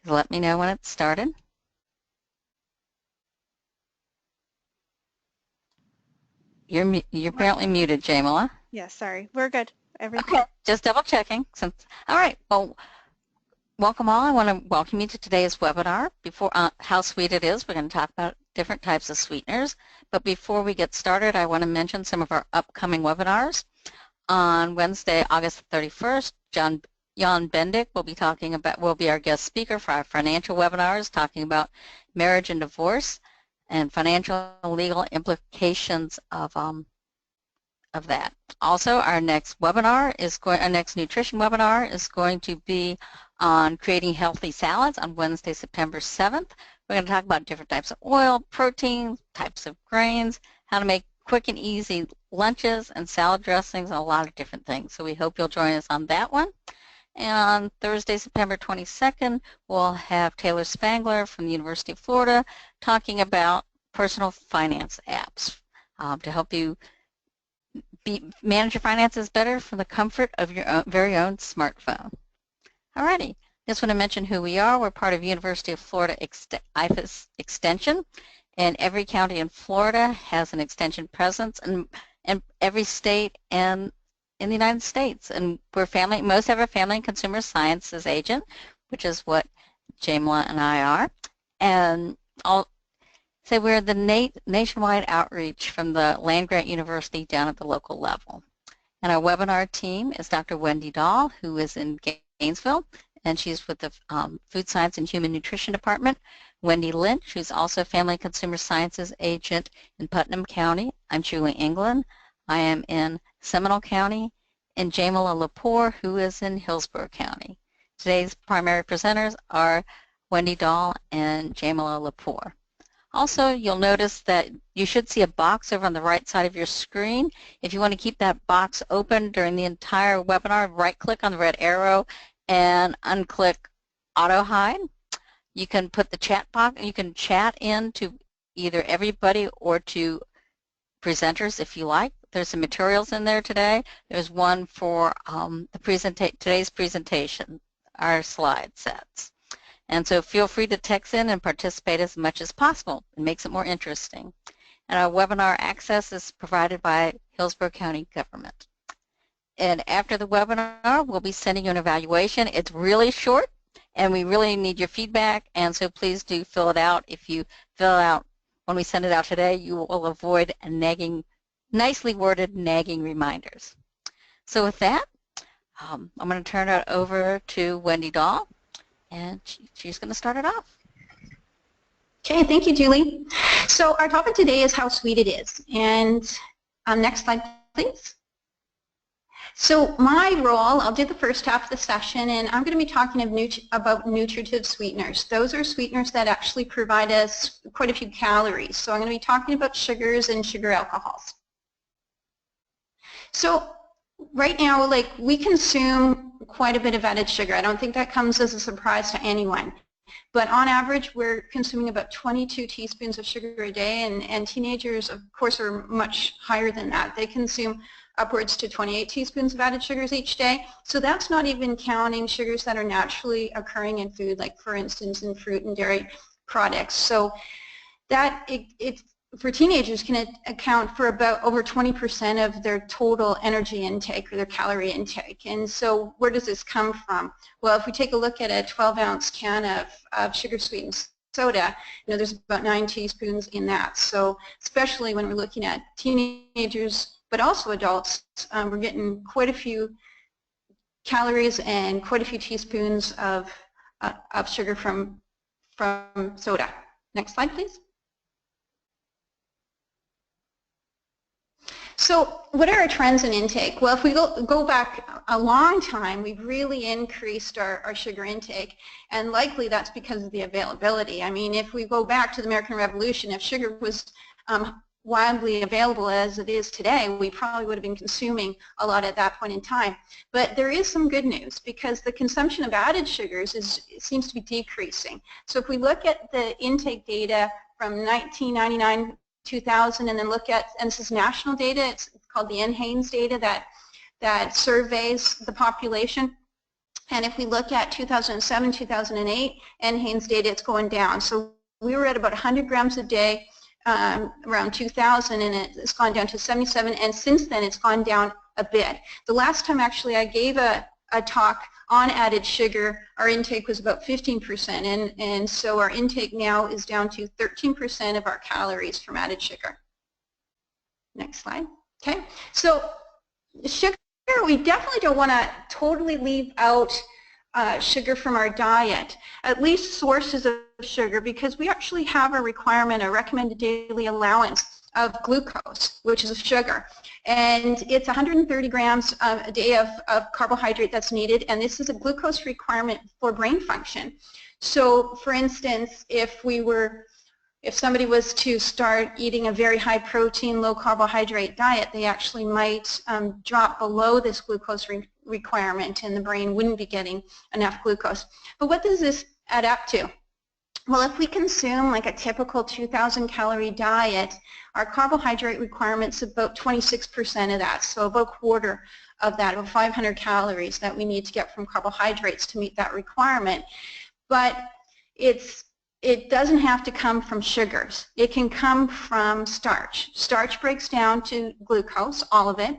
Let me know when it's started. You're apparently muted, Jamila. Yeah, sorry. We're good. Everything. Okay, just double checking. All right, well, welcome all. I want to welcome you to today's webinar. Before How Sweet It Is, we're going to talk about different types of sweeteners. But before we get started, I want to mention some of our upcoming webinars. On Wednesday, August 31st, Jan Bendick will be our guest speaker for our financial webinars, talking about marriage and divorce and financial and legal implications of that. Also, our next nutrition webinar is going to be on creating healthy salads on Wednesday, September 7th. We're going to talk about different types of oil, protein, types of grains, how to make quick and easy lunches and salad dressings, and a lot of different things. So we hope you'll join us on that one. And on Thursday, September 22nd, we'll have Taylor Spangler from the University of Florida talking about personal finance apps to help you manage your finances better from the comfort of your very own smartphone. Alrighty, just want to mention who we are. We're part of University of Florida IFAS Extension, and every county in Florida has an extension presence, and every state and in the United States. And most have a family and consumer sciences agent, which is what Jamila and I are. And we're the nationwide outreach from the land-grant university down at the local level. And our webinar team is Dr. Wendy Dahl, who is in Gainesville, and she's with the Food Science and Human Nutrition Department. Wendy Lynch, who's also a family and consumer sciences agent in Putnam County. I'm Julie England. I am in Seminole County, and Jamila Lepore, who is in Hillsborough County. Today's primary presenters are Wendy Dahl and Jamila Lepore. Also, you'll notice that you should see a box over on the right side of your screen. If you want to keep that box open during the entire webinar, right-click on the red arrow and unclick Auto Hide. You can put the chat box, you can chat in to either everybody or to presenters if you like. There's some materials in there today. There's one for today's presentation, our slide sets. And so feel free to text in and participate as much as possible. It makes it more interesting. And our webinar access is provided by Hillsborough County government. And after the webinar, we'll be sending you an evaluation. It's really short, and we really need your feedback, and so please do fill it out. If you fill it out when we send it out today, you will avoid nicely worded nagging reminders. So with that, I'm going to turn it over to Wendy Dahl, and she's going to start it off. Okay, thank you, Julie. So our topic today is how sweet it is. And next slide, please. So my role, I'll do the first half of the session, and I'm going to be talking about nutritive sweeteners. Those are sweeteners that actually provide us quite a few calories. So I'm going to be talking about sugars and sugar alcohols. So right now, we consume quite a bit of added sugar. I don't think that comes as a surprise to anyone. But on average, we're consuming about 22 teaspoons of sugar a day, and teenagers, of course, are much higher than that. They consume upwards to 28 teaspoons of added sugars each day. So that's not even counting sugars that are naturally occurring in food, like for instance in fruit and dairy products. So that for teenagers can account for about over 20% of their total energy intake or their calorie intake. And so where does this come from? Well, if we take a look at a 12-ounce can of sugar-sweetened soda, there's about 9 teaspoons in that. So especially when we're looking at teenagers, but also adults, we're getting quite a few calories and quite a few teaspoons of sugar from soda. Next slide, please. So what are our trends in intake? Well, if we go back a long time, we've really increased our sugar intake, and likely that's because of the availability. I mean, if we go back to the American Revolution, if sugar was widely available as it is today, we probably would have been consuming a lot at that point in time. But there is some good news, because the consumption of added sugars seems to be decreasing. So if we look at the intake data from 1999, 2000, and then look at, and this is national data, it's called the NHANES data that surveys the population. And if we look at 2007, 2008, NHANES data, it's going down. So we were at about 100 grams a day around 2000, and it's gone down to 77, and since then it's gone down a bit. The last time actually I gave a talk on added sugar, our intake was about 15%, and so our intake now is down to 13% of our calories from added sugar. Next slide. Okay, so sugar, we definitely don't want to totally leave out sugar from our diet, at least sources of sugar, because we actually have a requirement, a recommended daily allowance of glucose, which is a sugar. And it's 130 grams a day of carbohydrate that's needed, and this is a glucose requirement for brain function. So for instance, if somebody was to start eating a very high protein, low carbohydrate diet, they actually might drop below this glucose requirement, and the brain wouldn't be getting enough glucose. But what does this add up to? Well, if we consume like a typical 2,000 calorie diet, our carbohydrate requirement's about 26% of that, so about a quarter of that, about 500 calories that we need to get from carbohydrates to meet that requirement. But it doesn't have to come from sugars. It can come from starch. Starch breaks down to glucose, all of it,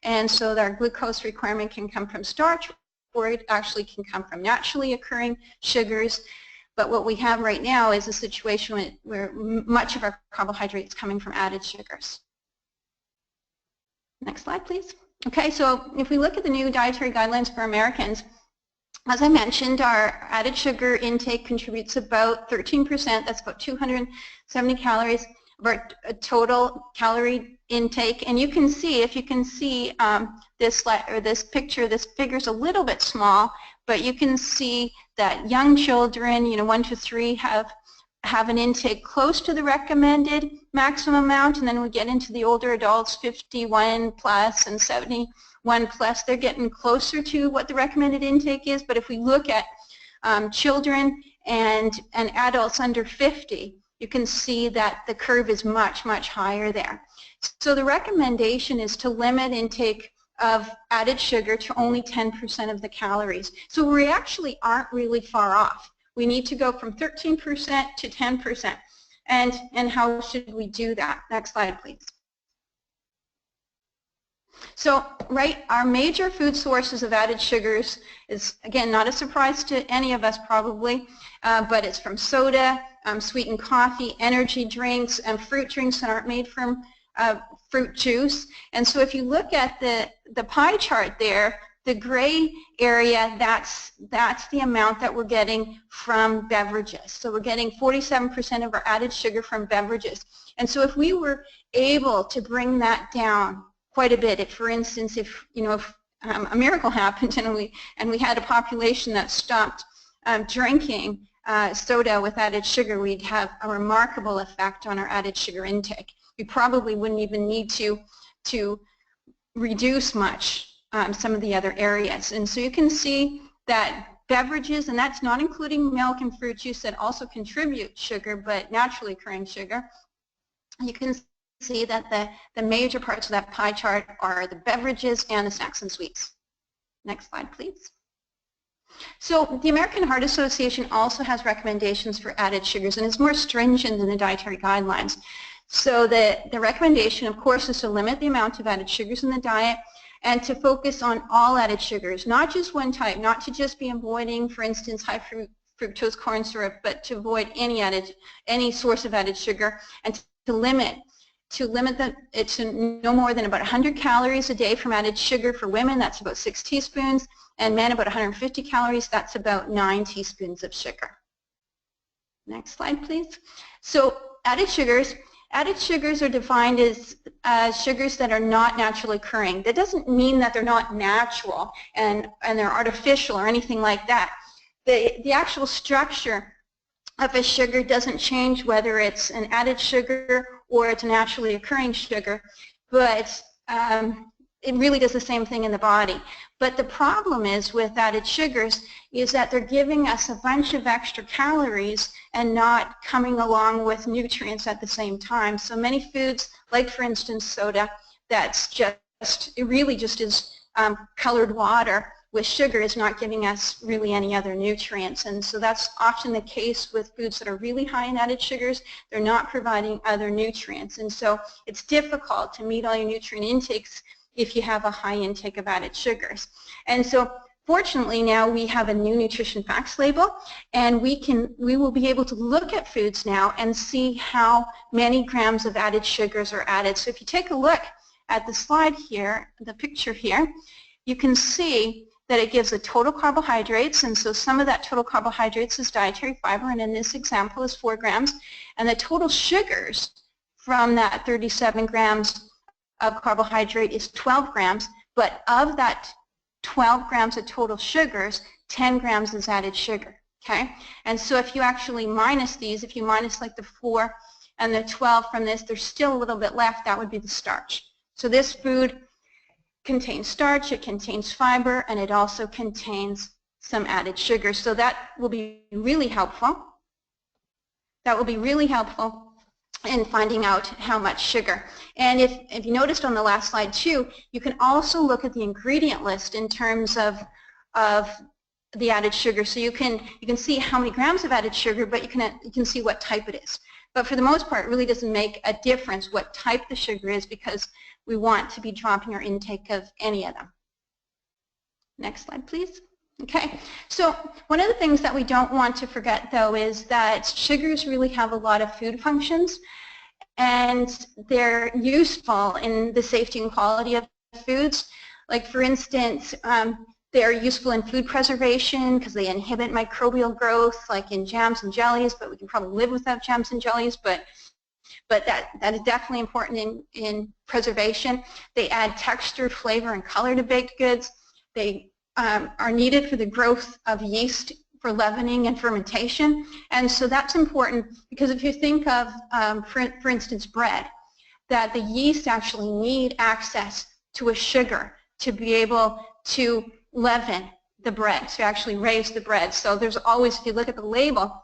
and so our glucose requirement can come from starch, or it actually can come from naturally occurring sugars. But what we have right now is a situation where much of our carbohydrate is coming from added sugars. Next slide, please. Okay, so if we look at the new dietary guidelines for Americans, as I mentioned, our added sugar intake contributes about 13%. That's about 270 calories of our total calorie intake. And you can see, if you can see this picture, this figure's a little bit small, but you can see that young children, 1 to 3, have an intake close to the recommended maximum amount, and then we get into the older adults, 51 plus and 71 plus, they're getting closer to what the recommended intake is. But if we look at children and adults under 50, you can see that the curve is much, much higher there. So the recommendation is to limit intake of added sugar to only 10% of the calories. So we actually aren't really far off. We need to go from 13% to 10%. And how should we do that? Next slide, please. So, our major food sources of added sugars is, again, not a surprise to any of us probably, but it's from soda, sweetened coffee, energy drinks, and fruit drinks that aren't made from fruit juice. And so if you look at the pie chart there, the gray area, that's the amount that we're getting from beverages. So we're getting 47% of our added sugar from beverages. And so if we were able to bring that down quite a bit, if, for instance, if a miracle happened and we had a population that stopped drinking soda with added sugar, we'd have a remarkable effect on our added sugar intake. We probably wouldn't even need to reduce much some of the other areas. And so you can see that beverages, and that's not including milk and fruit juice that also contribute sugar, but naturally occurring sugar, you can see that the major parts of that pie chart are the beverages and the snacks and sweets. Next slide, please. So the American Heart Association also has recommendations for added sugars, and it's more stringent than the dietary guidelines. So the recommendation, of course, is to limit the amount of added sugars in the diet and to focus on all added sugars, not just one type, not to just be avoiding, for instance, high fructose corn syrup, but to avoid any source of added sugar, and to limit it to no more than about 100 calories a day from added sugar. For women, that's about 6 teaspoons, and men about 150 calories, that's about 9 teaspoons of sugar. Next slide, please. So added sugars are defined as sugars that are not naturally occurring. That doesn't mean that they're not natural and they're artificial or anything like that. The actual structure of a sugar doesn't change whether it's an added sugar or it's a naturally occurring sugar, but it really does the same thing in the body. But the problem is with added sugars is that they're giving us a bunch of extra calories and not coming along with nutrients at the same time. So many foods, like for instance soda, that's it really just is colored water with sugar is not giving us really any other nutrients. And so that's often the case with foods that are really high in added sugars. They're not providing other nutrients. And so it's difficult to meet all your nutrient intakes if you have a high intake of added sugars. And so fortunately now we have a new nutrition facts label, and we will be able to look at foods now and see how many grams of added sugars are added. So if you take a look at the slide here, the picture here, you can see that it gives the total carbohydrates, and so some of that total carbohydrates is dietary fiber, and in this example is 4 grams, and the total sugars from that 37 grams of carbohydrate is 12 grams, but of that 12 grams of total sugars, 10 grams is added sugar, okay? And so if you actually minus these, if you minus like the 4 and the 12 from this, there's still a little bit left. That would be the starch. So this food contains starch, it contains fiber, and it also contains some added sugar. So that will be really helpful. That will be really helpful in finding out how much sugar. And if you noticed on the last slide too, you can also look at the ingredient list in terms of the added sugar. So you can see how many grams of added sugar, but you can see what type it is. But for the most part, it really doesn't make a difference what type the sugar is, because we want to be dropping our intake of any of them. Next slide, please. Okay, so one of the things that we don't want to forget, though, is that sugars really have a lot of food functions, and they're useful in the safety and quality of foods. Like, for instance, they're useful in food preservation because they inhibit microbial growth, like in jams and jellies, but we can probably live without jams and jellies, but that is definitely important in preservation. They add texture, flavor, and color to baked goods. They are needed for the growth of yeast for leavening and fermentation. And so that's important because if you think of, for instance, bread, that the yeast actually need access to a sugar to be able to leaven the bread, to actually raise the bread. So there's always, if you look at the label,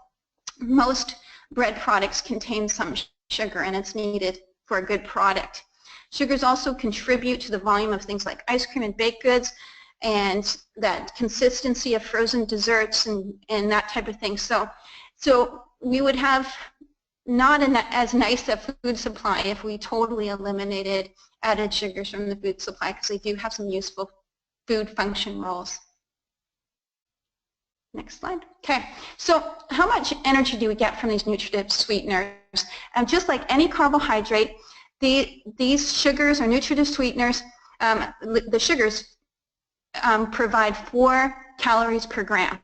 most bread products contain some sugar, and it's needed for a good product. Sugars also contribute to the volume of things like ice cream and baked goods, and that consistency of frozen desserts and that type of thing. So we would have not as nice a food supply if we totally eliminated added sugars from the food supply, because they do have some useful food function roles. Next slide. Okay, so how much energy do we get from these nutritive sweeteners? And just like any carbohydrate, these sugars or nutritive sweeteners, the sugars provide 4 calories per gram.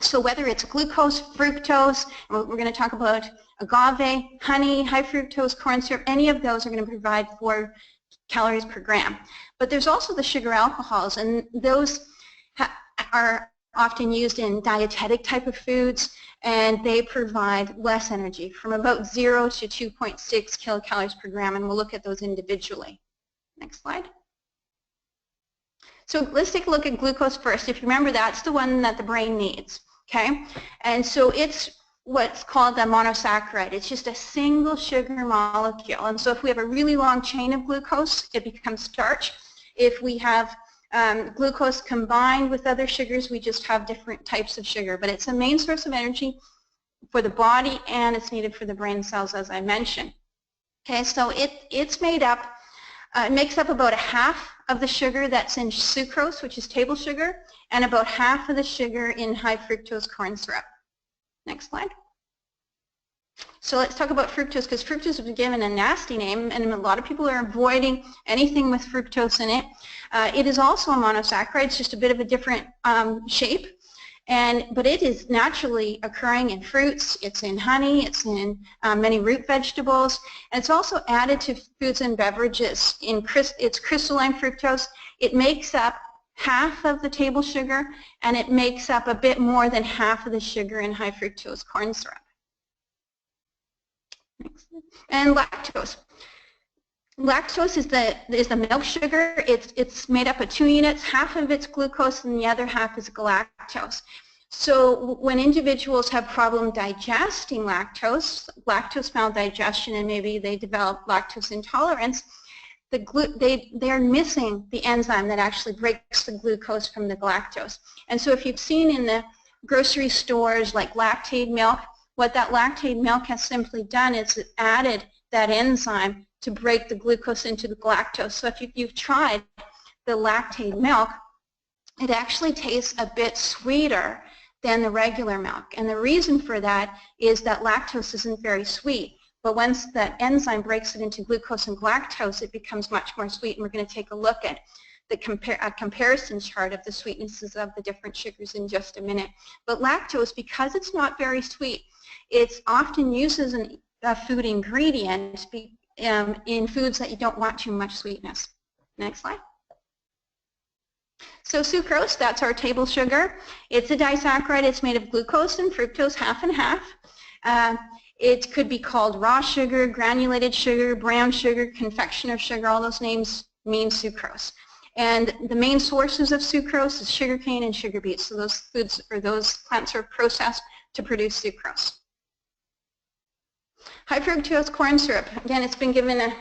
So whether it's glucose, fructose, we're going to talk about agave, honey, high fructose, corn syrup, any of those are going to provide 4 calories per gram. But there's also the sugar alcohols, and those are often used in dietetic type of foods, and they provide less energy, from about 0 to 2.6 kilocalories per gram, and we'll look at those individually. Next slide. So let's take a look at glucose first. If you remember, that's the one that the brain needs, okay? And so it's what's called a monosaccharide. It's just a single sugar molecule. And so if we have a really long chain of glucose, it becomes starch. If we have glucose combined with other sugars, we just have different types of sugar. But it's a main source of energy for the body, and it's needed for the brain cells, as I mentioned. Okay, so it's made up, it makes up about 1/2 of the sugar that's in sucrose, which is table sugar, and about 1/2 of the sugar in high fructose corn syrup. Next slide. So let's talk about fructose, because fructose has been given a nasty name, and a lot of people are avoiding anything with fructose in it. It is also a monosaccharide. It's just a bit of a different shape, but it is naturally occurring in fruits. It's in honey. It's in many root vegetables, and it's also added to foods and beverages. It's crystalline fructose. It makes up 1/2 of the table sugar, and it makes up a bit more than 1/2 of the sugar in high fructose corn syrup. Next. And lactose. Lactose is the milk sugar. It's made up of 2 units. 1/2 of it's glucose, and the other 1/2 is galactose. So when individuals have problem digesting lactose maldigestion, and maybe they develop lactose intolerance, they're missing the enzyme that actually breaks the glucose from the galactose. And so if you've seen in the grocery stores like Lactaid milk, what that Lactaid milk has simply done is it added that enzyme to break the glucose into the galactose. So if you've tried the Lactaid milk, it actually tastes a bit sweeter than the regular milk. And the reason for that is that lactose isn't very sweet. But once that enzyme breaks it into glucose and galactose, it becomes much more sweet. And we're going to take a look at the comparison chart of the sweetnesses of the different sugars in just a minute. But lactose, because it's not very sweet, it's often used as a food ingredient in foods that you don't want too much sweetness. Next slide. So sucrose, that's our table sugar. It's a disaccharide. It's made of glucose and fructose, half and half. It could be called raw sugar, granulated sugar, brown sugar, confectioner sugar. All those names mean sucrose. And the main sources of sucrose is sugarcane and sugar beets. So those foods or those plants are processed to produce sucrose. High fructose corn syrup. Again, it's been given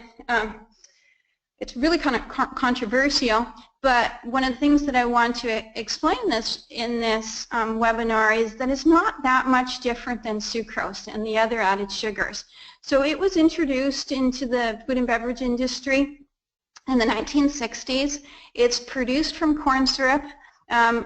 it's really kind of controversial, but one of the things that I want to explain in this webinar is that it's not that much different than sucrose and the other added sugars. So it was introduced into the food and beverage industry in the 1960s. It's produced from corn syrup.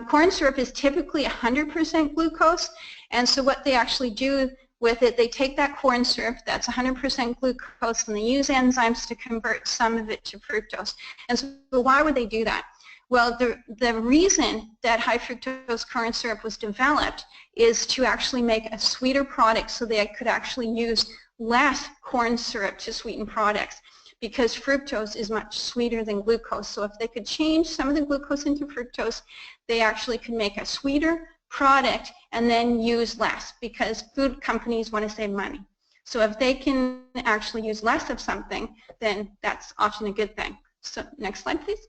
Corn syrup is typically 100% glucose, and so what they actually do with it, they take that corn syrup that's 100% glucose and they use enzymes to convert some of it to fructose. And so why would they do that? Well, the reason that high fructose corn syrup was developed is to actually make a sweeter product so they could actually use less corn syrup to sweeten products, because fructose is much sweeter than glucose. So if they could change some of the glucose into fructose, they actually could make a sweeter product and then use less, because food companies want to save money. So if they can actually use less of something, then that's often a good thing. So next slide, please.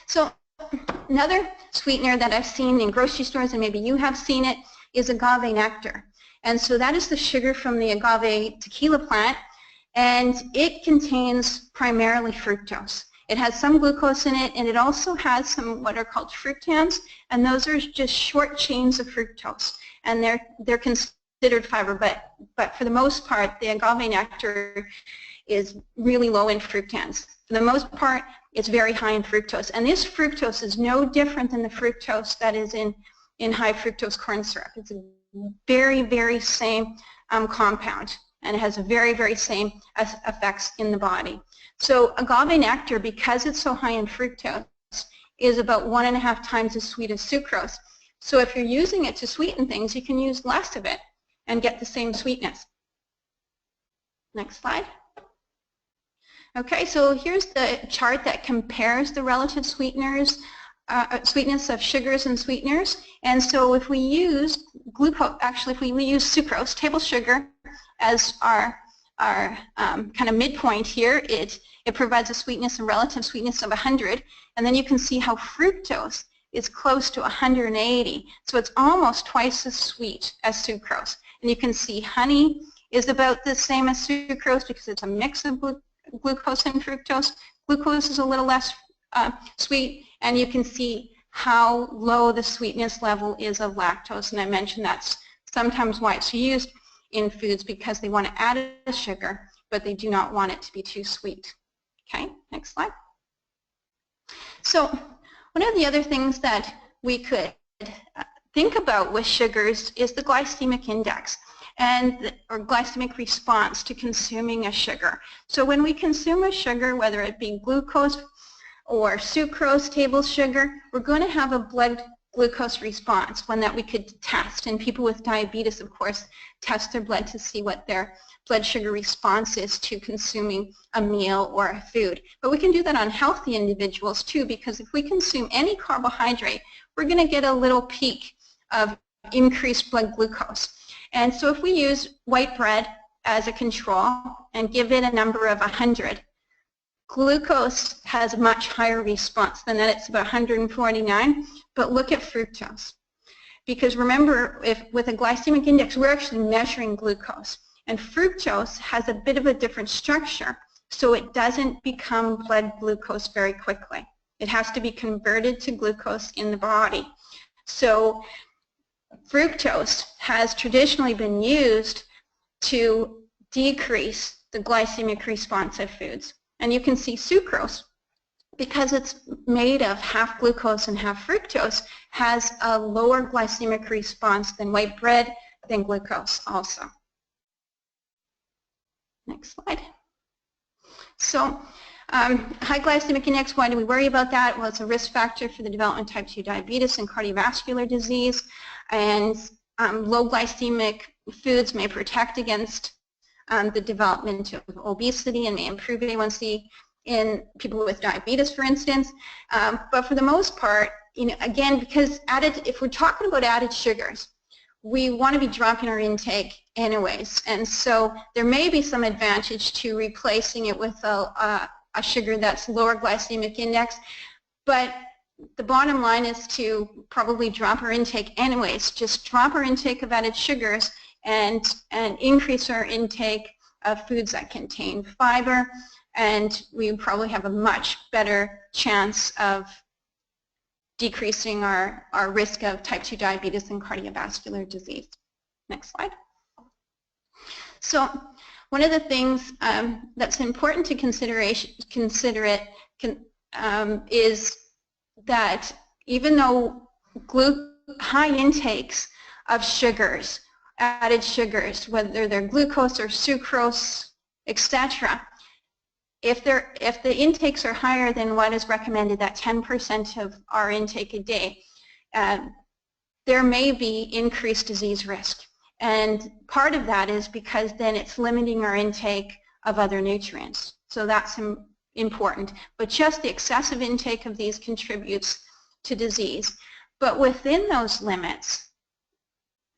So another sweetener that I've seen in grocery stores, and maybe you have seen it, is agave nectar. And so that is the sugar from the agave tequila plant, and it contains primarily fructose. It has some glucose in it, and it also has some what are called fructans, and those are just short chains of fructose, and they're considered fiber, but for the most part, the agave nectar is really low in fructans. For the most part, it's very high in fructose, and this fructose is no different than the fructose that is in high fructose corn syrup. It's a very, very same compound, and it has very, very same effects in the body. So agave nectar, because it's so high in fructose, is about 1.5 times as sweet as sucrose. So if you're using it to sweeten things, you can use less of it and get the same sweetness. Next slide. Okay, so here's the chart that compares the relative sweeteners, sweetness of sugars and sweeteners. And so if we use glucose, actually if we use sucrose, table sugar, as our kind of midpoint here, it provides a sweetness, a relative sweetness of 100, and then you can see how fructose is close to 180, so it's almost twice as sweet as sucrose. And you can see honey is about the same as sucrose because it's a mix of glucose and fructose. Glucose is a little less sweet, and you can see how low the sweetness level is of lactose, and I mentioned that's sometimes why it's used in foods, because they want to add a sugar, but they do not want it to be too sweet. Okay, next slide. So one of the other things that we could think about with sugars is the glycemic index or glycemic response to consuming a sugar. So when we consume a sugar, whether it be glucose or sucrose, table sugar, we're going to have a blood glucose response, one that we could test. And people with diabetes, of course, test their blood to see what their blood sugar response is to consuming a meal or a food. But we can do that on healthy individuals too, because if we consume any carbohydrate, we're going to get a little peak of increased blood glucose. And so if we use white bread as a control and give it a number of 100, glucose has a much higher response than that. It's about 149, but look at fructose. Because remember, with a glycemic index, we're actually measuring glucose. And fructose has a bit of a different structure so it doesn't become blood glucose very quickly. It has to be converted to glucose in the body. So fructose has traditionally been used to decrease the glycemic response of foods. And you can see sucrose, because it's made of half glucose and half fructose, has a lower glycemic response than white bread, than glucose also. Next slide. So high glycemic index, why do we worry about that? Well, it's a risk factor for the development of type 2 diabetes and cardiovascular disease. And low glycemic foods may protect against the development of obesity and may improve A1C in people with diabetes, for instance. But for the most part, again, because if we're talking about added sugars, we want to be dropping our intake anyways. And so there may be some advantage to replacing it with a sugar that's lower glycemic index. But the bottom line is to probably drop our intake anyways. Just drop our intake of added sugars and increase our intake of foods that contain fiber, and we probably have a much better chance of decreasing our risk of type 2 diabetes and cardiovascular disease. Next slide. So one of the things that's important to consider is that even though high intakes of sugars, added sugars, whether they're glucose or sucrose, etc., if the intakes are higher than what is recommended, that 10% of our intake a day, there may be increased disease risk. And part of that is because then it's limiting our intake of other nutrients. So that's important. But just the excessive intake of these contributes to disease. But within those limits,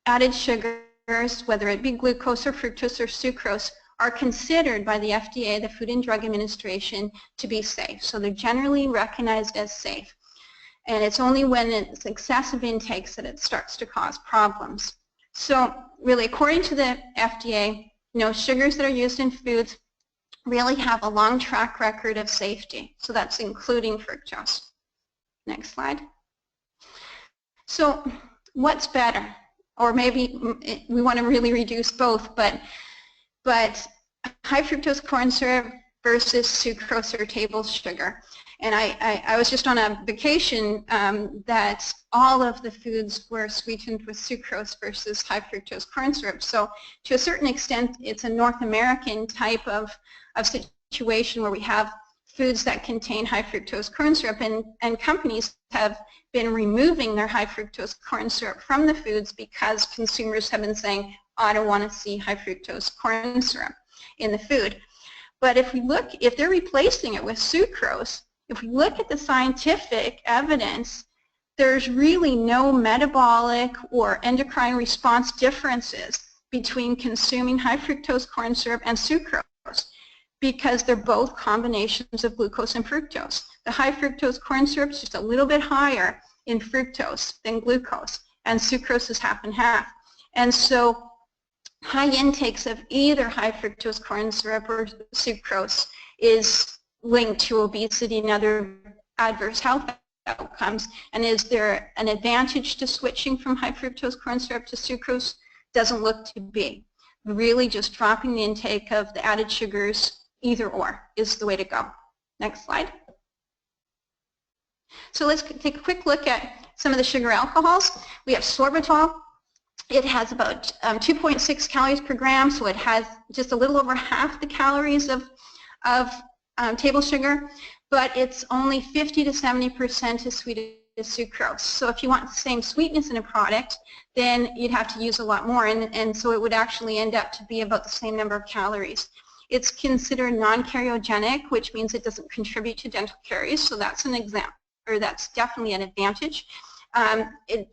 added sugars, whether it be glucose or fructose or sucrose, are considered by the FDA, the Food and Drug Administration, to be safe. So they're generally recognized as safe. And it's only when it's excessive intakes that it starts to cause problems. So really, according to the FDA, sugars that are used in foods really have a long track record of safety. So that's including fructose. Next slide. So what's better? Or maybe we want to really reduce both, but high fructose corn syrup versus sucrose or table sugar. And I was just on a vacation that all of the foods were sweetened with sucrose versus high fructose corn syrup. So to a certain extent, it's a North American type of situation where we have foods that contain high fructose corn syrup, and companies have been removing their high fructose corn syrup from the foods because consumers have been saying, I don't want to see high fructose corn syrup in the food. But if they're replacing it with sucrose, if we look at the scientific evidence, there's really no metabolic or endocrine response differences between consuming high fructose corn syrup and sucrose, because they're both combinations of glucose and fructose. The high fructose corn syrup is just a little bit higher in fructose than glucose, and sucrose is half and half. And so high intakes of either high fructose corn syrup or sucrose is linked to obesity and other adverse health outcomes. And is there an advantage to switching from high fructose corn syrup to sucrose? Doesn't look to be. Really just dropping the intake of the added sugars, either or, is the way to go. Next slide. So let's take a quick look at some of the sugar alcohols. We have sorbitol. It has about 2.6 calories per gram, so it has just a little over half the calories of table sugar, but it's only 50 to 70% as sweet as sucrose. So if you want the same sweetness in a product, then you'd have to use a lot more, and so it would actually end up to be about the same number of calories. It's considered non-cariogenic, which means it doesn't contribute to dental caries, so that's an example, or that's definitely an advantage.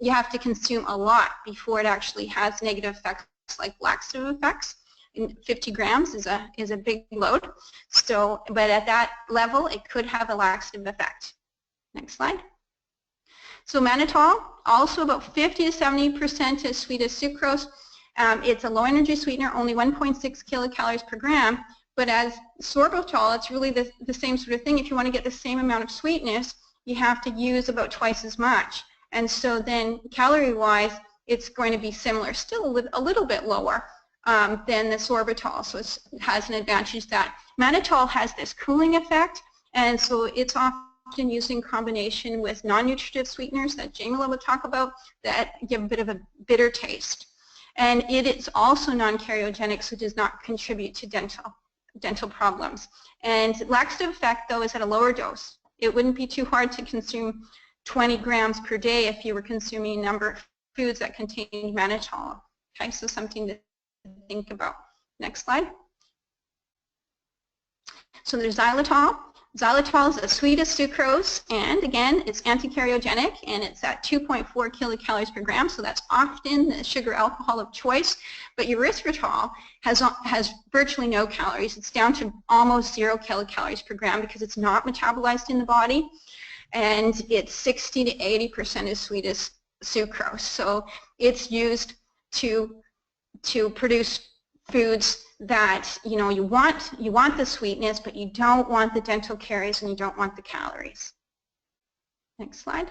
You have to consume a lot before it actually has negative effects like laxative effects. 50 grams is a big load. So, but at that level, it could have a laxative effect. Next slide. So mannitol, also about 50 to 70% as sweet as sucrose. It's a low energy sweetener, only 1.6 kilocalories per gram, But as sorbitol, it's really the same sort of thing. If you want to get the same amount of sweetness, you have to use about twice as much. And so then calorie-wise, it's going to be similar, still a little bit lower than the sorbitol. So it has an advantage that mannitol has this cooling effect, and so it's often used in combination with non-nutritive sweeteners that Jamila would talk about that give a bit of a bitter taste. And it is also non-cariogenic, so does not contribute to dental problems. And laxative effect, though, is at a lower dose. It wouldn't be too hard to consume 20 grams per day if you were consuming a number of foods that contain mannitol. Okay, so something to think about. Next slide. So there's xylitol. Xylitol is the sweetest sucrose, and again, it's anti-cariogenic, and it's at 2.4 kilocalories per gram, so that's often the sugar alcohol of choice. But erythritol has virtually no calories. It's down to almost 0 kilocalories per gram because it's not metabolized in the body, and it's 60 to 80% as sweet as sucrose. So it's used to produce foods that, you know, you want the sweetness, but you don't want the dental caries and you don't want the calories. Next slide.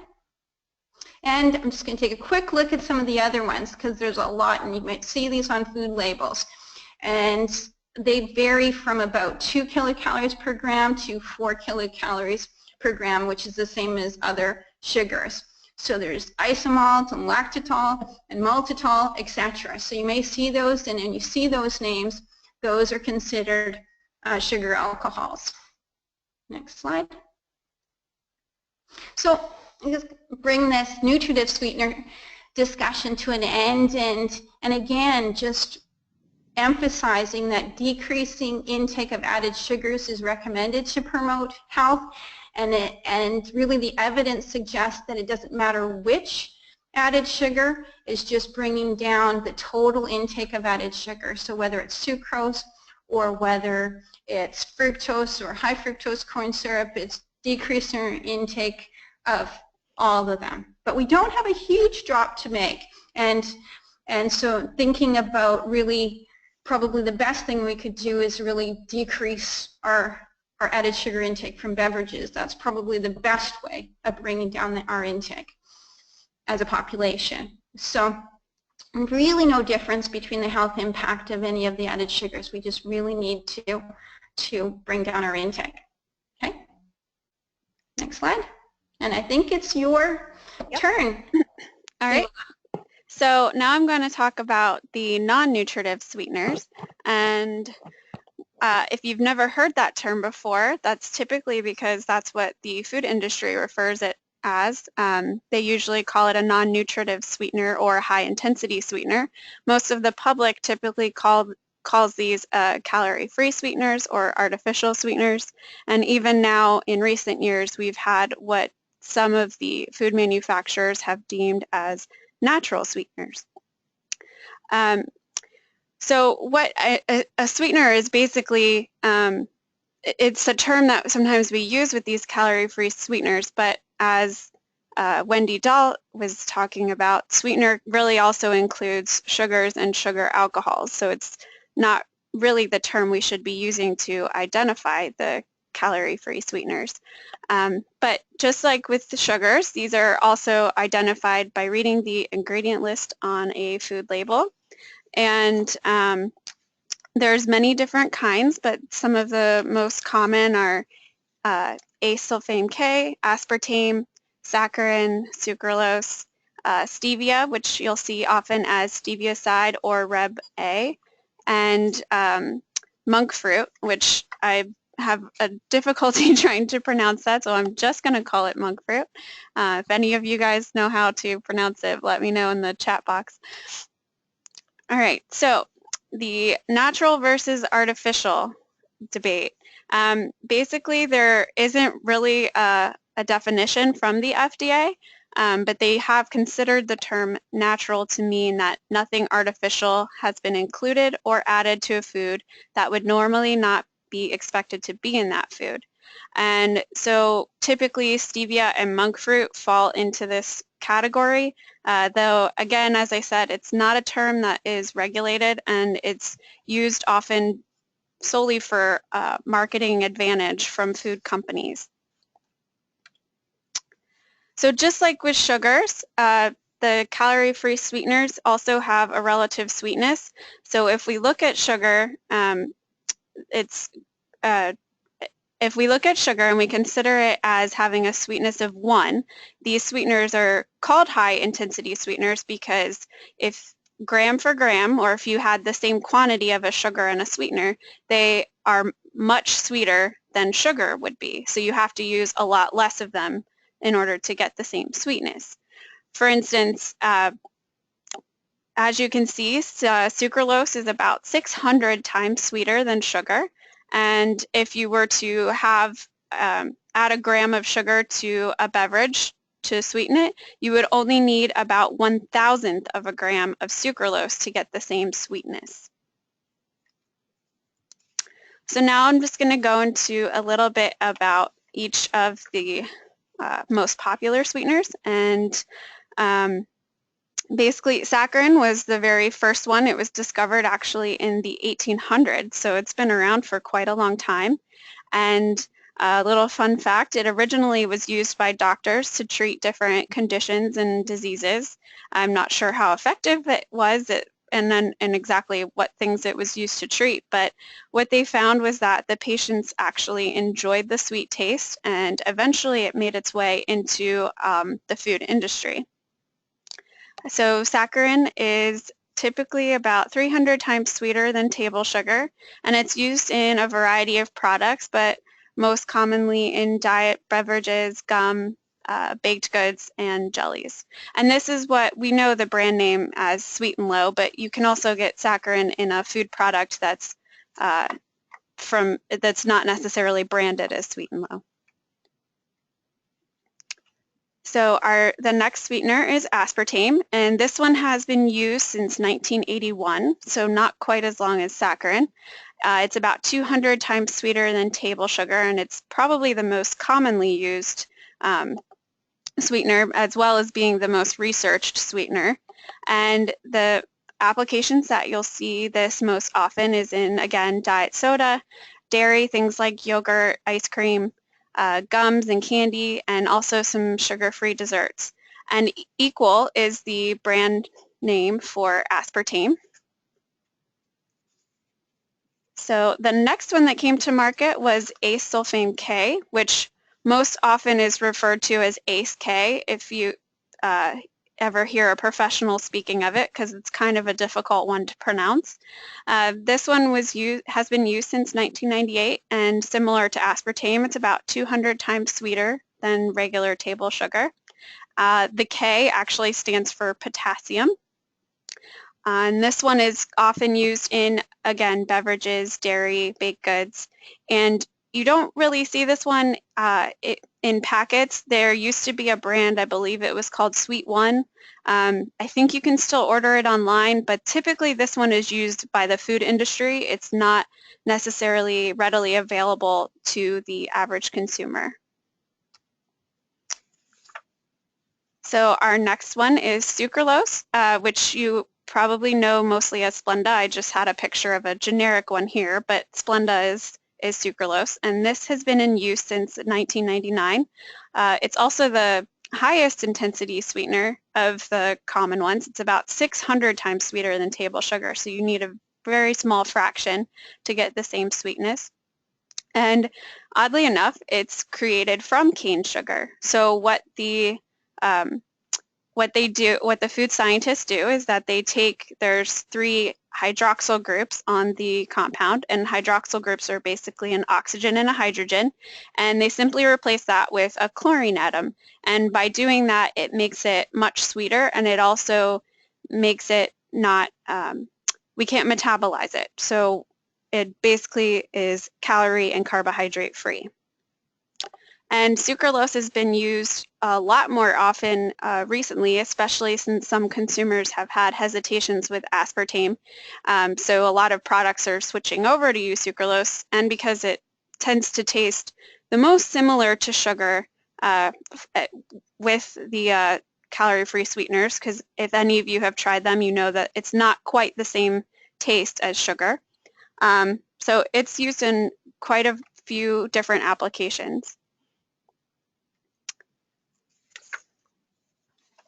And I'm just going to take a quick look at some of the other ones because there's a lot, and you might see these on food labels. And they vary from about 2 kilocalories per gram to 4 kilocalories per gram, which is the same as other sugars. So there's isomalt and lactitol and maltitol, etc. So you may see those, and when you see those names, those are considered sugar alcohols. Next slide. So I'll just bring this nutritive sweetener discussion to an end, and again, just emphasizing that decreasing intake of added sugars is recommended to promote health. And really the evidence suggests that it doesn't matter which added sugar, is just bringing down the total intake of added sugar. So whether it's sucrose or whether it's fructose or high fructose corn syrup, it's decreasing our intake of all of them. But we don't have a huge drop to make. And so thinking about really probably the best thing we could do is really decrease our added sugar intake from beverages. That's probably the best way of bringing down our intake as a population. So really no difference between the health impact of any of the added sugars. We just really need to bring down our intake. Okay? Next slide. And I think it's your turn. All right. So now I'm going to talk about the non-nutritive sweeteners. And if you've never heard that term before, that's typically because that's what the food industry refers it as. They usually call it a non-nutritive sweetener or high-intensity sweetener. Most of the public typically calls these calorie-free sweeteners or artificial sweeteners. And even now, in recent years, we've had what some of the food manufacturers have deemed as natural sweeteners. So what a sweetener is basically, it's a term that sometimes we use with these calorie-free sweeteners, but as Wendy Dahl was talking about, sweetener really also includes sugars and sugar alcohols. So it's not really the term we should be using to identify the calorie-free sweeteners. But just like with the sugars, these are also identified by reading the ingredient list on a food label. And there's many different kinds, but some of the most common are acesulfame K, aspartame, saccharin, sucralose, stevia, which you'll see often as stevioside or Reb A, and monk fruit, which I have a difficulty trying to pronounce that, so I'm just going to call it monk fruit. If any of you guys know how to pronounce it, let me know in the chat box. All right, so the natural versus artificial debate. Basically, there isn't really a definition from the FDA, but they have considered the term natural to mean that nothing artificial has been included or added to a food that would normally not be expected to be in that food. And so typically stevia and monk fruit fall into this category, though again, as I said, it's not a term that is regulated, and it's used often solely for marketing advantage from food companies. So just like with sugars, the calorie-free sweeteners also have a relative sweetness. So if we look at sugar, if we look at sugar and we consider it as having a sweetness of 1, these sweeteners are called high-intensity sweeteners because if gram for gram, or if you had the same quantity of a sugar and a sweetener, they are much sweeter than sugar would be. So you have to use a lot less of them in order to get the same sweetness. For instance, as you can see, sucralose is about 600 times sweeter than sugar. And if you were to have add a gram of sugar to a beverage to sweeten it, you would only need about 1,000th of a gram of sucralose to get the same sweetness. So now I'm just going to go into a little bit about each of the most popular sweeteners. And basically, saccharin was the very first one. It was discovered actually in the 1800s, so it's been around for quite a long time. And a little fun fact, it originally was used by doctors to treat different conditions and diseases. I'm not sure how effective it was and exactly what things it was used to treat, but what they found was that the patients actually enjoyed the sweet taste, and eventually it made its way into the food industry. So saccharin is typically about 300 times sweeter than table sugar, and it's used in a variety of products, but most commonly in diet beverages, gum, baked goods, and jellies. And this is what we know the brand name as Sweet and Low, but you can also get saccharin in a food product that's not necessarily branded as Sweet and Low. So the next sweetener is aspartame, and this one has been used since 1981, so not quite as long as saccharin. It's about 200 times sweeter than table sugar, and it's probably the most commonly used sweetener, as well as being the most researched sweetener. And the applications that you'll see this most often is in, again, diet soda, dairy, things like yogurt, ice cream, gums and candy, and also some sugar-free desserts. And Equal is the brand name for aspartame. So the next one that came to market was ACE sulfame K, which most often is referred to as ACE K if you ever hear a professional speaking of it, because it's kind of a difficult one to pronounce. This one has been used since 1998, and similar to aspartame, it's about 200 times sweeter than regular table sugar. The K actually stands for potassium. And this one is often used in, again, beverages, dairy, baked goods, and you don't really see this one in packets. There used to be a brand, I believe it was called Sweet One. I think you can still order it online, but typically this one is used by the food industry. It's not necessarily readily available to the average consumer. So our next one is sucralose, which you probably know mostly as Splenda. I just had a picture of a generic one here, but Splenda is sucralose, and this has been in use since 1999. It's also the highest intensity sweetener of the common ones. It's about 600 times sweeter than table sugar, so you need a very small fraction to get the same sweetness. And oddly enough, it's created from cane sugar. So what the food scientists do is that they there's 3 hydroxyl groups on the compound, and hydroxyl groups are basically an oxygen and a hydrogen, and they simply replace that with a chlorine atom. And by doing that, it makes it much sweeter, and it also makes it not, we can't metabolize it. So it basically is calorie and carbohydrate free. And sucralose has been used a lot more often recently, especially since some consumers have had hesitations with aspartame. So a lot of products are switching over to use sucralose, and because it tends to taste the most similar to sugar with the calorie-free sweeteners, because if any of you have tried them, you know that it's not quite the same taste as sugar. So it's used in quite a few different applications.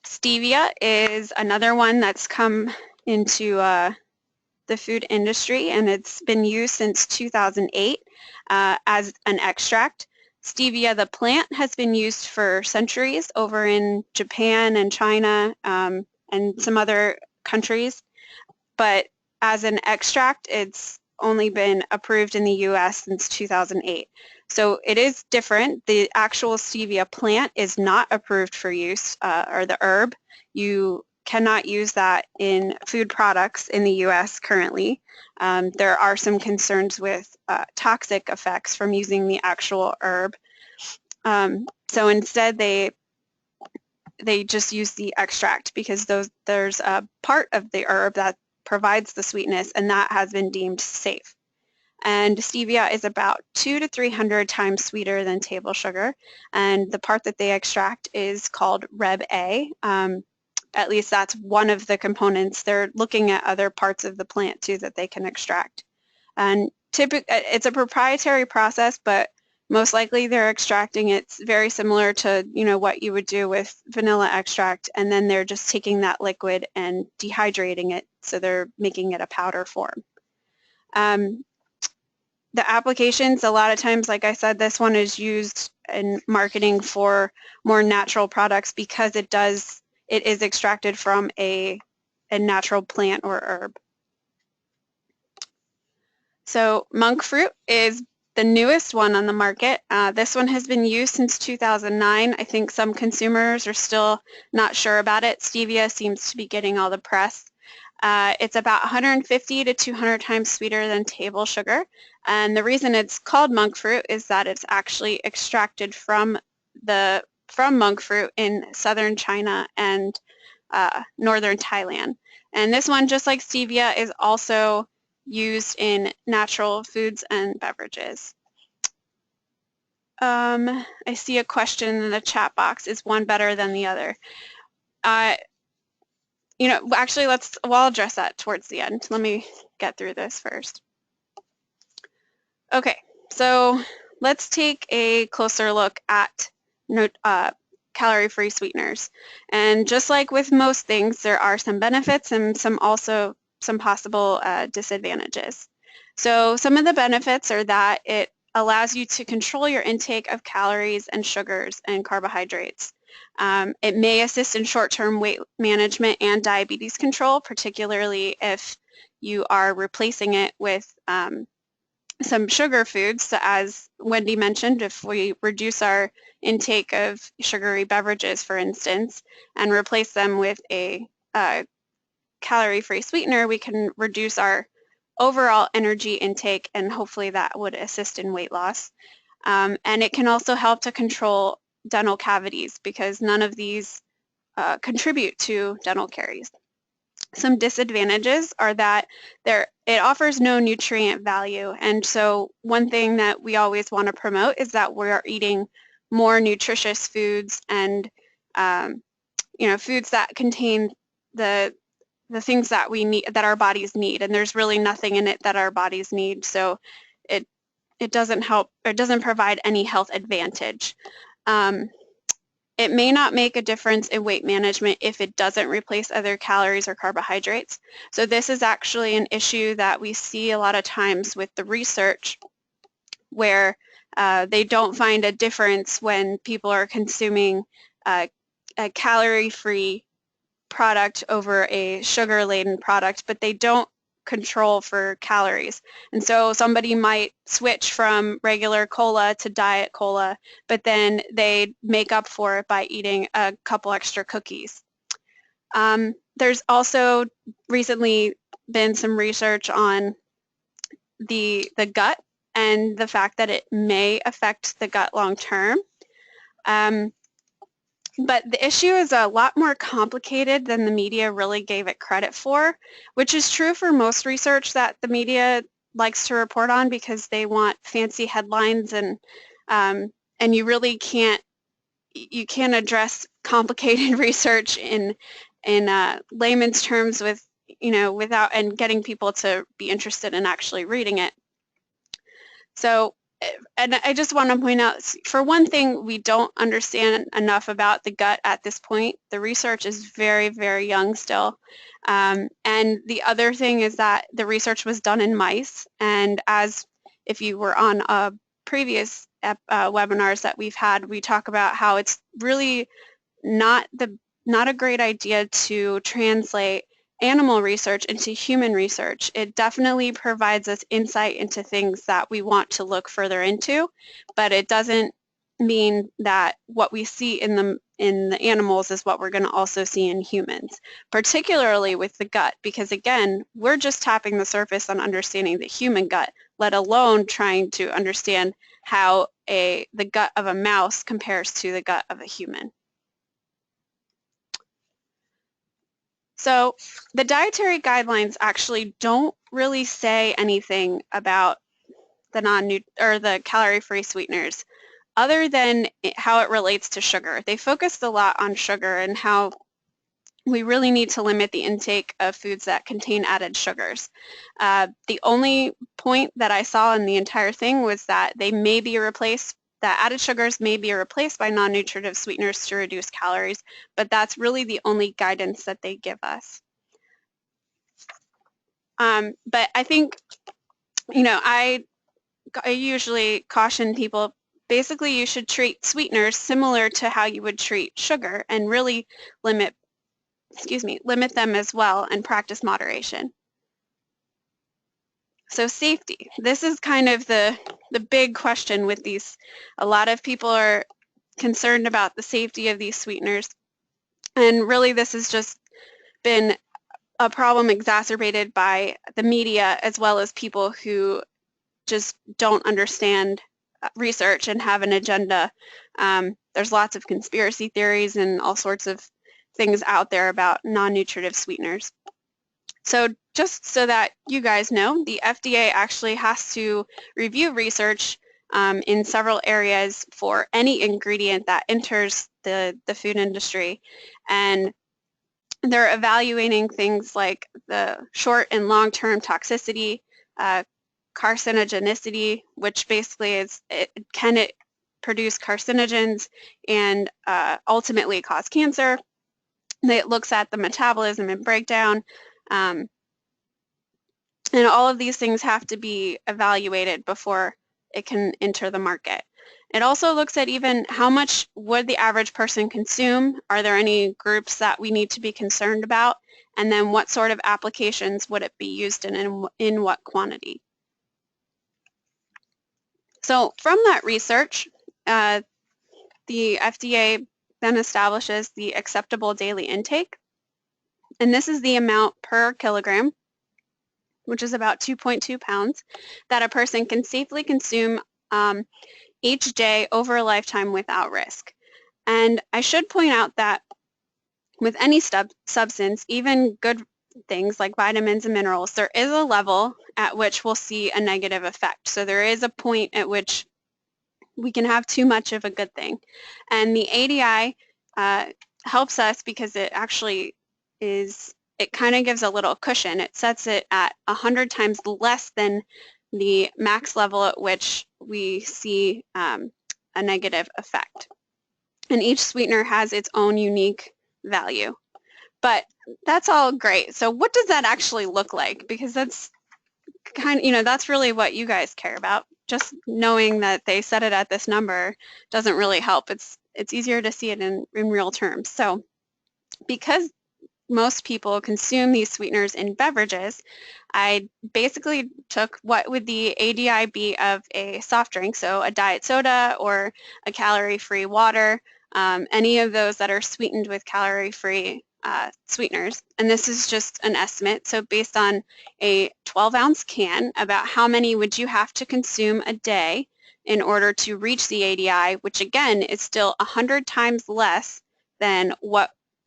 Stevia is another one that's come into the food industry, and it's been used since 2008 as an extract. Stevia, the plant, has been used for centuries over in Japan and China and some other countries, but as an extract, it's only been approved in the US since 2008. So it is different. The actual stevia plant is not approved for use, or the herb. You cannot use that in food products in the US currently. There are some concerns with toxic effects from using the actual herb. So instead they just use the extract because there's a part of the herb that provides the sweetness, and that has been deemed safe. And stevia is about 200 to 300 times sweeter than table sugar, and the part that they extract is called Reb A. At least that's one of the components. They're looking at other parts of the plant too that they can extract. And it's a proprietary process, but most likely they're extracting it very similar to, you know, what you would do with vanilla extract, and then they're just taking that liquid and dehydrating it, so they're making it a powder form. The applications, a lot of times, like I said, this one is used in marketing for more natural products because it is extracted from a natural plant or herb. So monk fruit is the newest one on the market. This one has been used since 2009. I think some consumers are still not sure about it. Stevia seems to be getting all the press. It's about 150 to 200 times sweeter than table sugar, and the reason it's called monk fruit is that it's actually extracted from monk fruit in southern China and northern Thailand. And this one, just like stevia, is also used in natural foods and beverages. I see a question in the chat box: is one better than the other? You know, actually, I'll address that towards the end. Let me get through this first. Okay, so let's take a closer look at calorie-free sweeteners. And just like with most things, there are some benefits and some possible disadvantages. So some of the benefits are that it allows you to control your intake of calories and sugars and carbohydrates. It may assist in short-term weight management and diabetes control, particularly if you are replacing it with some sugar foods. So as Wendy mentioned, if we reduce our intake of sugary beverages, for instance, and replace them with a calorie-free sweetener, we can reduce our overall energy intake, and hopefully that would assist in weight loss. And it can also help to control dental cavities because none of these contribute to dental caries. Some disadvantages are that it offers no nutrient value, and so one thing that we always want to promote is that we're eating more nutritious foods and you know, foods that contain the things that we need, that our bodies need, and there's really nothing in it that our bodies need, so it doesn't help, or doesn't provide any health advantage. It may not make a difference in weight management if it doesn't replace other calories or carbohydrates. So this is actually an issue that we see a lot of times with the research, where they don't find a difference when people are consuming a calorie-free product over a sugar-laden product, but they don't control for calories. And so somebody might switch from regular cola to diet cola, but then they make up for it by eating a couple extra cookies. There's also recently been some research on the gut and the fact that it may affect the gut long term. But the issue is a lot more complicated than the media really gave it credit for, which is true for most research that the media likes to report on because they want fancy headlines, and you really can't address complicated research in layman's terms with, you know, without and getting people to be interested in actually reading it. So, and I just want to point out, for one thing, we don't understand enough about the gut at this point. The research is very, very young still. And the other thing is that the research was done in mice, and as if you were on previous webinars that we've had, we talk about how it's really not a great idea to translate animal research into human research. It definitely provides us insight into things that we want to look further into, but it doesn't mean that what we see in the animals is what we're going to also see in humans, particularly with the gut, because again, we're just tapping the surface on understanding the human gut, let alone trying to understand how the gut of a mouse compares to the gut of a human. So the dietary guidelines actually don't really say anything about the calorie-free sweeteners other than how it relates to sugar. They focused a lot on sugar and how we really need to limit the intake of foods that contain added sugars. The only point that I saw in the entire thing was that that added sugars may be replaced by non-nutritive sweeteners to reduce calories, but that's really the only guidance that they give us. But I think, I usually caution people, basically you should treat sweeteners similar to how you would treat sugar and really limit them as well and practice moderation. So safety. This is kind of the big question with these. A lot of people are concerned about the safety of these sweeteners, and really this has just been a problem exacerbated by the media as well as people who just don't understand research and have an agenda. There's lots of conspiracy theories and all sorts of things out there about non-nutritive sweeteners. So just so that you guys know, the FDA actually has to review research in several areas for any ingredient that enters the food industry, and they're evaluating things like the short and long-term toxicity, carcinogenicity, which basically is can it produce carcinogens and ultimately cause cancer. It looks at the metabolism and breakdown, and all of these things have to be evaluated before it can enter the market. It also looks at even how much would the average person consume, are there any groups that we need to be concerned about, and then what sort of applications would it be used in what quantity. So from that research, the FDA then establishes the acceptable daily intake, and this is the amount per kilogram, which is about 2.2 pounds, that a person can safely consume each day over a lifetime without risk. And I should point out that with any substance, even good things like vitamins and minerals, there is a level at which we'll see a negative effect. So there is a point at which we can have too much of a good thing. And the ADI helps us because it actually it kind of gives a little cushion. It sets it at 100 times less than the max level at which we see a negative effect. And each sweetener has its own unique value. But that's all great. So what does that actually look like? Because that's kind of, that's really what you guys care about. Just knowing that they set it at this number doesn't really help. It's easier to see it in real terms. So because most people consume these sweeteners in beverages, I basically took what would the ADI be of a soft drink, so a diet soda or a calorie-free water, any of those that are sweetened with calorie-free sweeteners. And this is just an estimate. So based on a 12-ounce can, about how many would you have to consume a day in order to reach the ADI, which again is still 100 times less than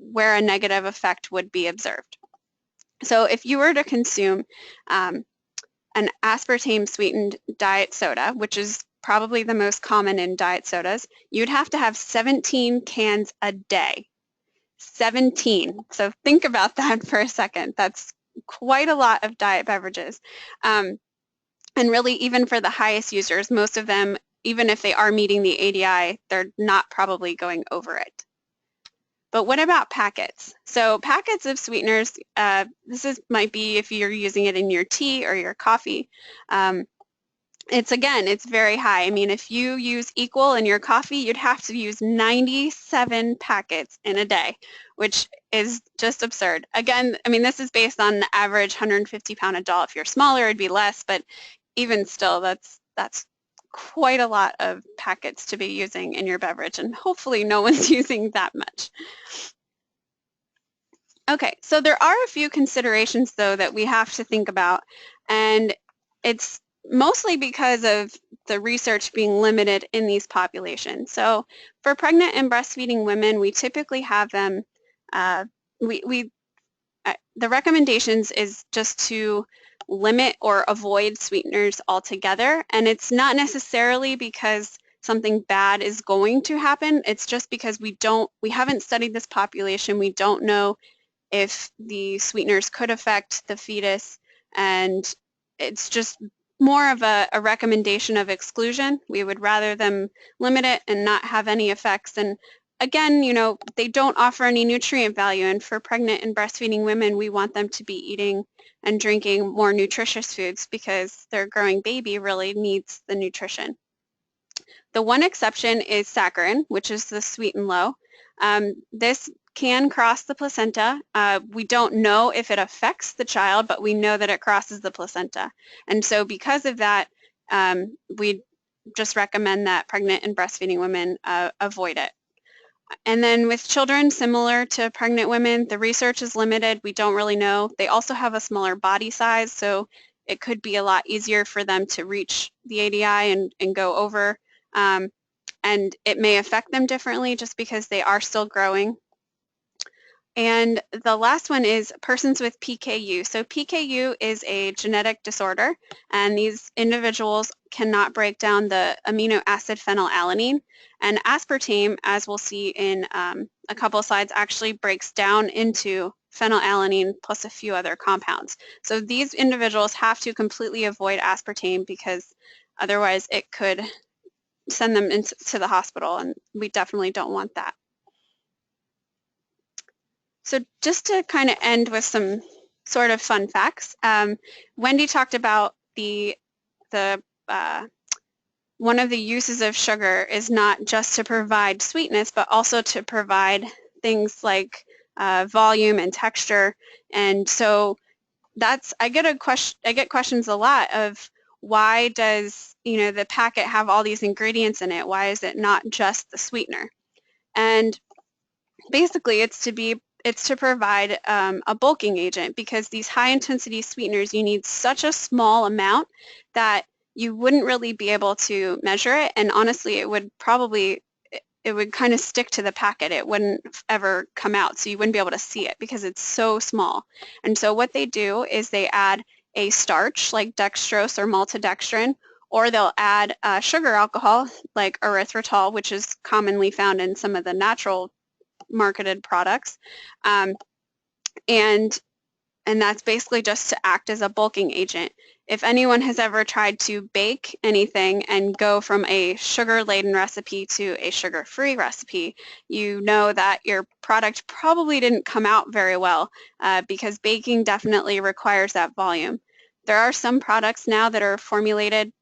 where a negative effect would be observed. So if you were to consume an aspartame sweetened diet soda, which is probably the most common in diet sodas, you'd have to have 17 cans a day. 17. So think about that for a second. That's quite a lot of diet beverages. And really, even for the highest users, most of them, even if they are meeting the ADI, they're not probably going over it. But what about packets? So packets of sweeteners, might be if you're using it in your tea or your coffee. It's very high. I mean, if you use equal in your coffee, you'd have to use 97 packets in a day, which is just absurd. Again, I mean, this is based on the average 150-pound adult. If you're smaller, it'd be less, but even still, that's quite a lot of packets to be using in your beverage, and hopefully no one's using that much. Okay, so there are a few considerations, though, that we have to think about, and it's mostly because of the research being limited in these populations. So for pregnant and breastfeeding women, we typically have them, the recommendations is just to limit or avoid sweeteners altogether, and it's not necessarily because something bad is going to happen. It's just because we haven't studied this population. We don't know if the sweeteners could affect the fetus, and it's just more of a recommendation of exclusion. We would rather them limit it and not have any effects. And again, you know, they don't offer any nutrient value, and for pregnant and breastfeeding women, we want them to be eating and drinking more nutritious foods because their growing baby really needs the nutrition. The one exception is saccharin, which is the sweet and low. This can cross the placenta. We don't know if it affects the child, but we know that it crosses the placenta. And so because of that, we just recommend that pregnant and breastfeeding women avoid it. And then with children, similar to pregnant women, the research is limited. We don't really know. They also have a smaller body size, so it could be a lot easier for them to reach the ADI and go over. And it may affect them differently just because they are still growing. And the last one is persons with PKU. So PKU is a genetic disorder, and these individuals cannot break down the amino acid phenylalanine. And aspartame, as we'll see in a couple of slides, actually breaks down into phenylalanine plus a few other compounds. So these individuals have to completely avoid aspartame because otherwise it could send them into the hospital, and we definitely don't want that. So just to kind of end with some sort of fun facts, Wendy talked about one of the uses of sugar is not just to provide sweetness, but also to provide things like volume and texture. And so I get questions a lot of why does the packet have all these ingredients in it? Why is it not just the sweetener? And basically it's to provide a bulking agent, because these high intensity sweeteners, you need such a small amount that you wouldn't really be able to measure it, and honestly it would kind of stick to the packet. It wouldn't ever come out, so you wouldn't be able to see it because it's so small. And so what they do is they add a starch like dextrose or maltodextrin, or they'll add sugar alcohol like erythritol, which is commonly found in some of the natural marketed products, and that's basically just to act as a bulking agent. If anyone has ever tried to bake anything and go from a sugar-laden recipe to a sugar-free recipe, you know that your product probably didn't come out very well because baking definitely requires that volume. There are some products now that are formulated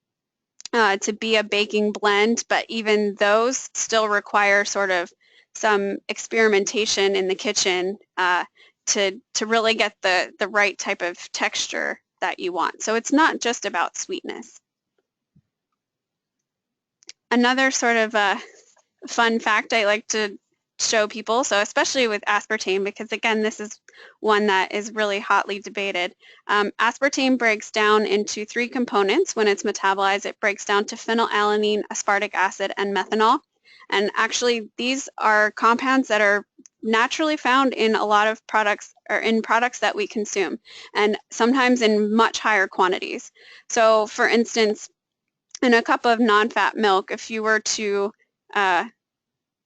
to be a baking blend, but even those still require sort of some experimentation in the kitchen to really get the right type of texture that you want. So it's not just about sweetness. Another sort of fun fact I like to show people, so especially with aspartame, because again this is one that is really hotly debated. Aspartame breaks down into 3 components. When it's metabolized, it breaks down to phenylalanine, aspartic acid, and methanol. And actually these are compounds that are naturally found in a lot of products, or in products that we consume, and sometimes in much higher quantities. So for instance, in a cup of non-fat milk, if you were to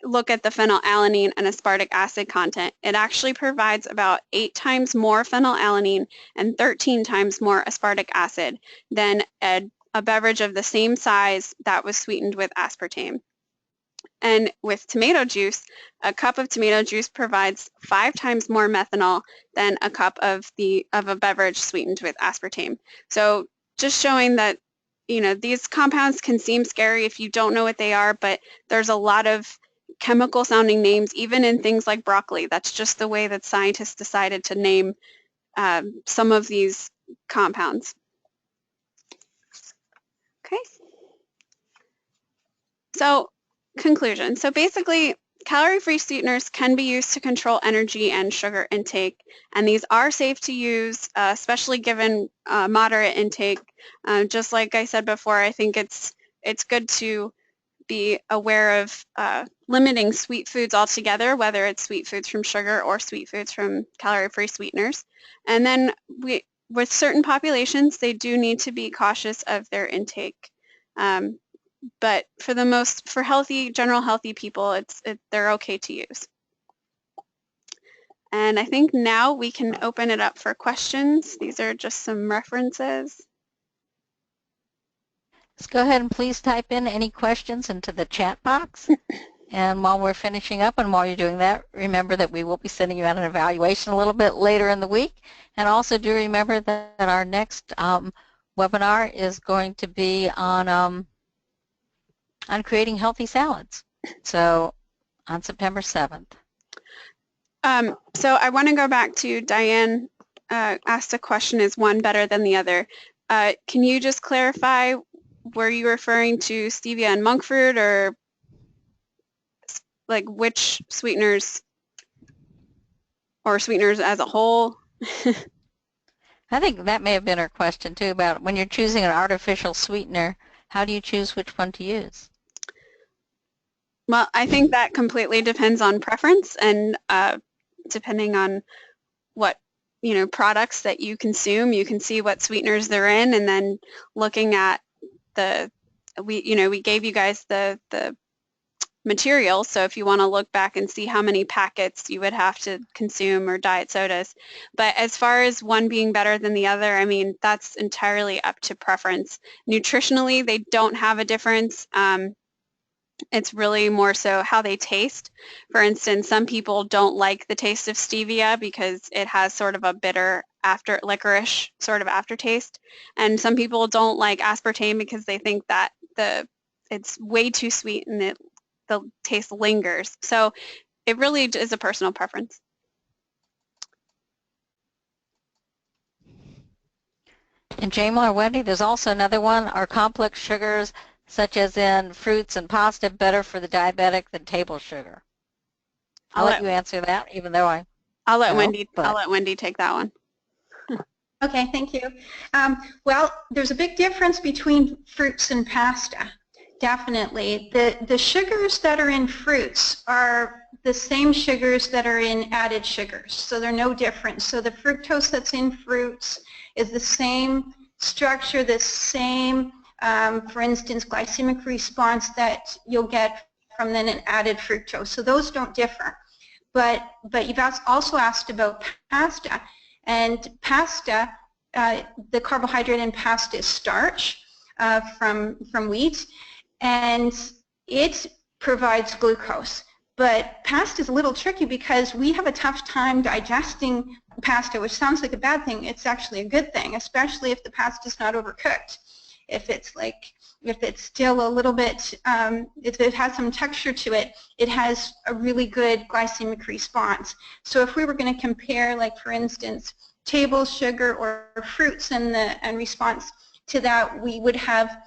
look at the phenylalanine and aspartic acid content, it actually provides about 8 times more phenylalanine and 13 times more aspartic acid than a beverage of the same size that was sweetened with aspartame. And with tomato juice, a cup of tomato juice provides 5 times more methanol than a cup of a beverage sweetened with aspartame. So just showing that, you know, these compounds can seem scary if you don't know what they are, but there's a lot of chemical sounding names, even in things like broccoli. That's just the way that scientists decided to name some of these compounds. Okay. So conclusion. So basically, calorie-free sweeteners can be used to control energy and sugar intake, and these are safe to use, especially given moderate intake. Just like I said before, I think it's good to be aware of limiting sweet foods altogether, whether it's sweet foods from sugar or sweet foods from calorie-free sweeteners. And then with certain populations, they do need to be cautious of their intake. But for general healthy people, they're okay to use. And I think now we can open it up for questions. These are just some references. Let's go ahead and please type in any questions into the chat box. And while we're finishing up and while you're doing that, remember that we will be sending you out an evaluation a little bit later in the week. And also do remember that our next webinar is going to be on creating healthy salads, so on September 7th. So I want to go back to Diane asked a question, is one better than the other? Can you just clarify, were you referring to stevia and monk fruit, or like which sweeteners, or sweeteners as a whole? I think that may have been her question too, about when you're choosing an artificial sweetener, how do you choose which one to use? Well, I think that completely depends on preference, and depending on what products that you consume, you can see what sweeteners they're in, and then looking at we gave you guys the material, so if you want to look back and see how many packets you would have to consume, or diet sodas. But as far as one being better than the other, I mean, that's entirely up to preference. Nutritionally, they don't have a difference. It's really more so how they taste. For instance, some people don't like the taste of stevia because it has sort of a bitter licorice sort of aftertaste, and some people don't like aspartame because they think that it's way too sweet and the taste lingers. So it really is a personal preference. And Jamila or Wendy, there's also another one. Are complex sugars, such as in fruits and pasta, better for the diabetic than table sugar? I'll let you answer that, even though I'll let Wendy take that one. Okay, thank you. Well, there's a big difference between fruits and pasta. Definitely. The sugars that are in fruits are the same sugars that are in added sugars, so they're no different. So the fructose that's in fruits is the same structure, the same, for instance, glycemic response that you'll get from then an added fructose. So those don't differ. But you've also asked about pasta, and pasta, the carbohydrate in pasta is starch from wheat, and it provides glucose. But pasta is a little tricky because we have a tough time digesting pasta, which sounds like a bad thing. It's actually a good thing, especially if the pasta is not overcooked. If it's still a little bit, if it has some texture to it, it has a really good glycemic response. So if we were going to compare, like for instance, table sugar or fruits and response to that, we would have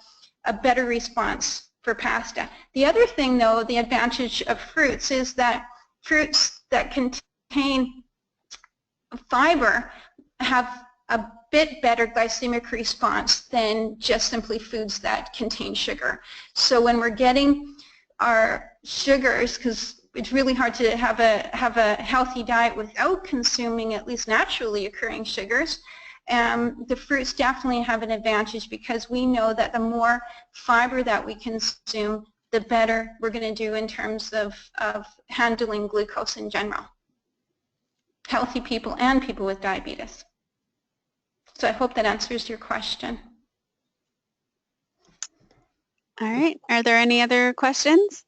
a better response for pasta. The other thing, though, the advantage of fruits is that fruits that contain fiber have a bit better glycemic response than just simply foods that contain sugar. So when we're getting our sugars, because it's really hard to have a healthy diet without consuming at least naturally occurring sugars, the fruits definitely have an advantage because we know that the more fiber that we consume, the better we're going to do in terms of handling glucose in general. Healthy people and people with diabetes. So I hope that answers your question. All right. Are there any other questions?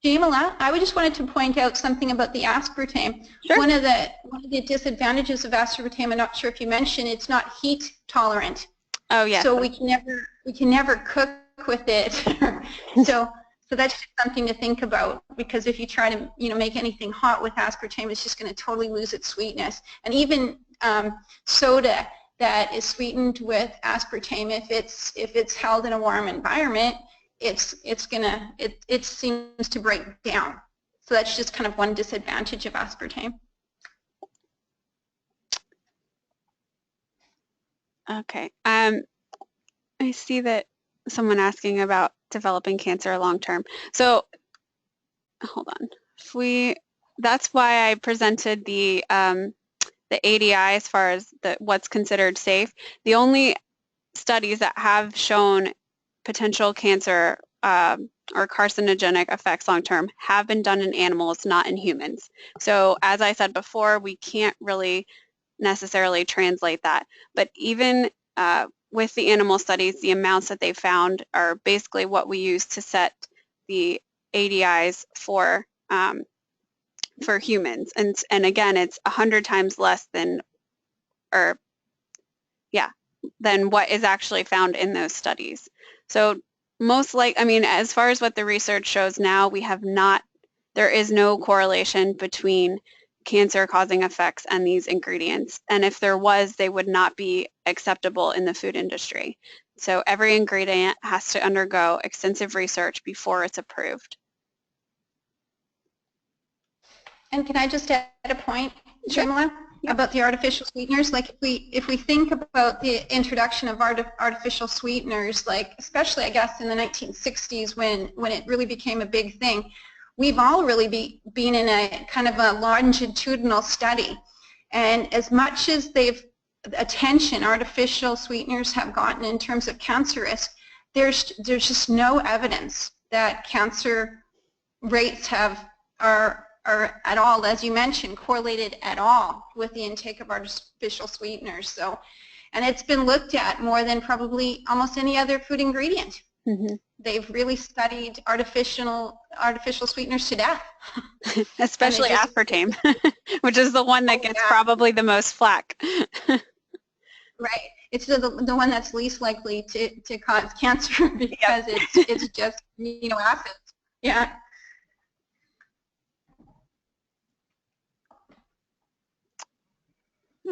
Jamila, I just wanted to point out something about the aspartame. Sure. One of the disadvantages of aspartame, I'm not sure if you mentioned, it's not heat tolerant. Oh yes. So we can never cook with it. so that's just something to think about, because if you try to make anything hot with aspartame, it's just going to totally lose its sweetness. And even soda that is sweetened with aspartame, if it's held in a warm environment, it seems to break down. So that's just kind of one disadvantage of aspartame. Okay. I see that someone asking about developing cancer long term. So hold on. That's why I presented the ADI as far as what's considered safe. The only studies that have shown potential cancer or carcinogenic effects long term have been done in animals, not in humans. So as I said before, we can't really necessarily translate that. But even with the animal studies, the amounts that they found are basically what we use to set the ADIs for humans. And again, it's 100 times less than what is actually found in those studies. So as far as what the research shows now, there is no correlation between cancer-causing effects and these ingredients. And if there was, they would not be acceptable in the food industry. So every ingredient has to undergo extensive research before it's approved. And can I just add a point, Sure. Jamila, about the artificial sweeteners? Like if we think about the introduction of artificial sweeteners, like especially I guess in the 1960s when it really became a big thing, we've all really been in a kind of a longitudinal study. And as much as attention artificial sweeteners have gotten in terms of cancer risk, there's just no evidence that cancer rates are at all, as you mentioned, correlated at all with the intake of artificial sweeteners. So, and it's been looked at more than probably almost any other food ingredient. Mm-hmm. They've really studied artificial sweeteners to death. Especially aspartame, which is the one that gets probably the most flack. Right. It's the one that's least likely to cause cancer because it's just amino acids. Yeah.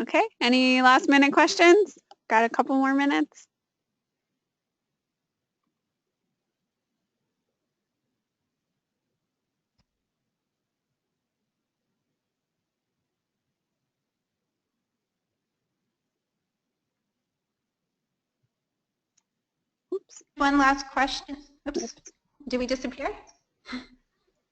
Okay. Any last minute questions? Got a couple more minutes. Oops. One last question. Oops. Did we disappear?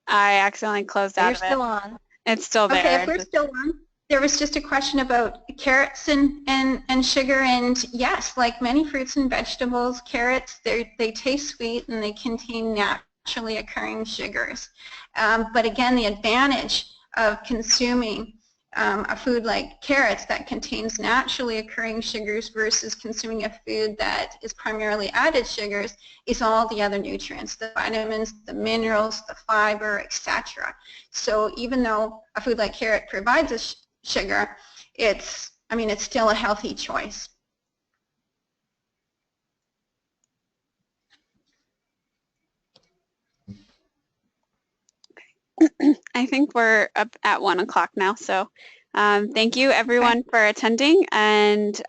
I accidentally closed out of it. You're still on. It's still there. Okay, if we're still on, there was just a question about carrots and sugar, and yes, like many fruits and vegetables, carrots, they taste sweet and they contain naturally occurring sugars. But again, the advantage of consuming a food like carrots that contains naturally occurring sugars versus consuming a food that is primarily added sugars is all the other nutrients, the vitamins, the minerals, the fiber, etc. So even though a food like carrot provides us sugar, it's still a healthy choice. I think we're up at 1 o'clock now, so thank you everyone for attending, and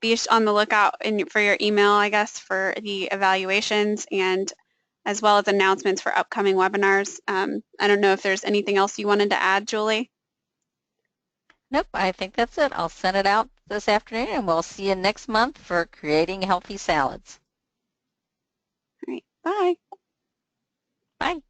be on the lookout for your email, I guess, for the evaluations and as well as announcements for upcoming webinars. I don't know if there's anything else you wanted to add, Julie? Nope, I think that's it. I'll send it out this afternoon, and we'll see you next month for creating healthy salads. All right, bye. Bye.